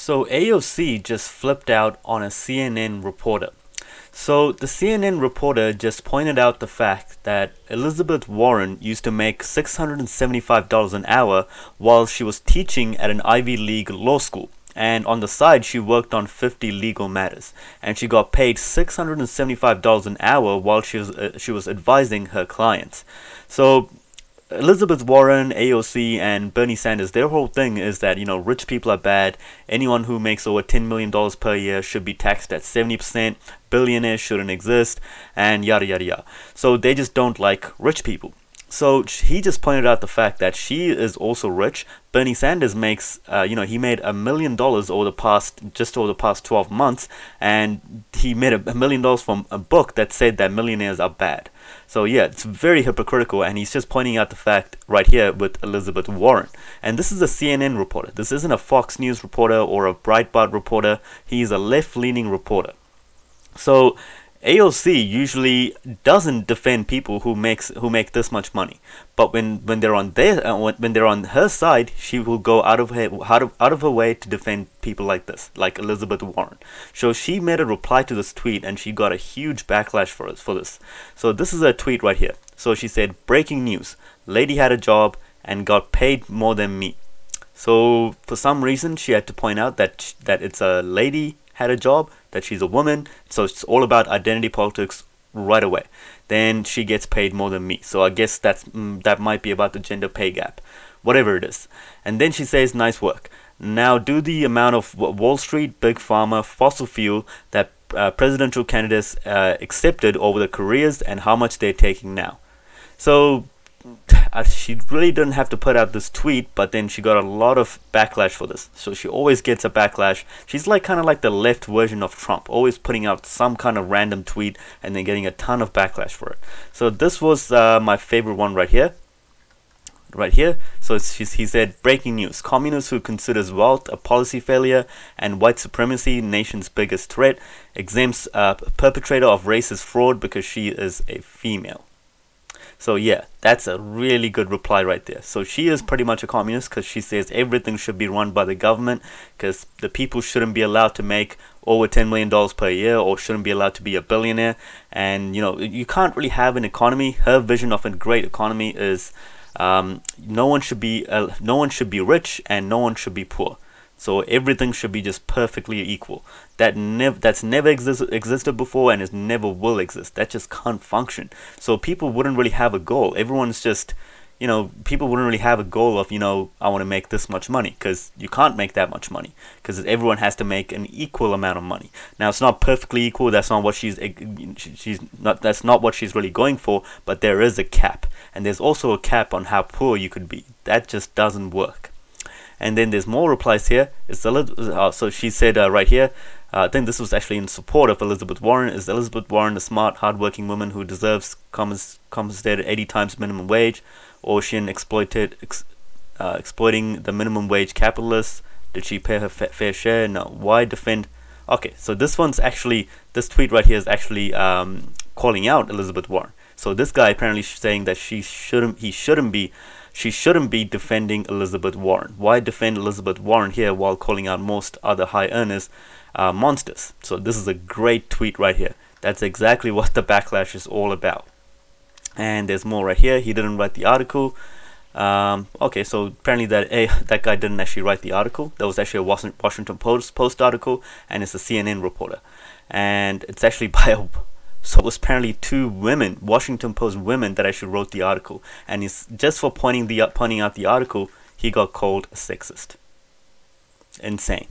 So AOC just flipped out on a CNN reporter. So the CNN reporter just pointed out the fact that Elizabeth Warren used to make $675 an hour while she was teaching at an Ivy League law school. And on the side, she worked on 50 legal matters, and she got paid $675 an hour while she was advising her clients. So Elizabeth Warren, AOC, and Bernie Sanders, their whole thing is that, rich people are bad. Anyone who makes over $10 million per year should be taxed at 70%. Billionaires shouldn't exist, and yada yada yada. So they just don't like rich people. So he just pointed out the fact that she is also rich. Bernie Sanders makes, he made $1 million over the past 12 months, and he made $1 million from a book that said that millionaires are bad. So yeah, it's very hypocritical, and he's just pointing out the fact right here with Elizabeth Warren. And this is a CNN reporter. This isn't a Fox News reporter or a Breitbart reporter. He's a left-leaning reporter. So AOC usually doesn't defend people who make this much money, but when they're on when they're on her side, she will go out of her way to defend people like this, like Elizabeth Warren. So she made a reply to this tweet, and she got a huge backlash for this. So this is a tweet right here. So she said, "Breaking news: lady had a job and got paid more than me." So for some reason, she had to point out that it's a lady had a job, that she's a woman, so it's all about identity politics right away. Then she gets paid more than me, so I guess that might be about the gender pay gap, whatever it is. And then she says, "Nice work. Now do the amount of Wall Street, Big Pharma, fossil fuel that presidential candidates accepted over their careers and how much they're taking now." So she really didn't have to put out this tweet, but then she got a lot of backlash for this. So she always gets a backlash. She's kind of like the left version of Trump, always putting out some kind of random tweet and then getting a ton of backlash for it. So this was my favorite one right here. So he said, "Breaking news: communist who considers wealth a policy failure and white supremacy nation's biggest threat exempts perpetrator of racist fraud because she is a female." So yeah, that's a really good reply right there. So she is pretty much a communist because she says everything should be run by the government, because the people shouldn't be allowed to make over $10 million per year or shouldn't be allowed to be a billionaire. And you can't really have an economy. Her vision of a great economy is no one should be rich and no one should be poor. So everything should be just perfectly equal. That's never existed before, and it never will exist. That just can't function. So people wouldn't really have a goal. Everyone's just, people wouldn't really have a goal of, I want to make this much money, because you can't make that much money, because everyone has to make an equal amount of money. Now it's not perfectly equal. That's not what that's not what she's really going for. But there is a cap, and there's also a cap on how poor you could be. That just doesn't work. And then there's more replies here. So she said right here, I think this was actually in support of Elizabeth Warren. Is Elizabeth Warren a smart, hardworking woman who deserves compensated 80 times minimum wage, or is she an exploiting the minimum wage capitalists? Did she pay her fair share? No. Why defend? Okay, so this tweet right here is actually calling out Elizabeth Warren. So this guy apparently saying that she shouldn't be defending Elizabeth Warren. Why defend Elizabeth Warren here while calling out most other high earners monsters? So this is a great tweet right here. That's exactly what the backlash is all about. And there's more right here. He didn't write the article. Okay, so apparently that guy didn't actually write the article. That was actually a Washington Post article, and it's a CNN reporter. And it's actually by so it was apparently two women, Washington Post women, that actually wrote the article. And he's just for pointing out the article, he got called a sexist. Insane.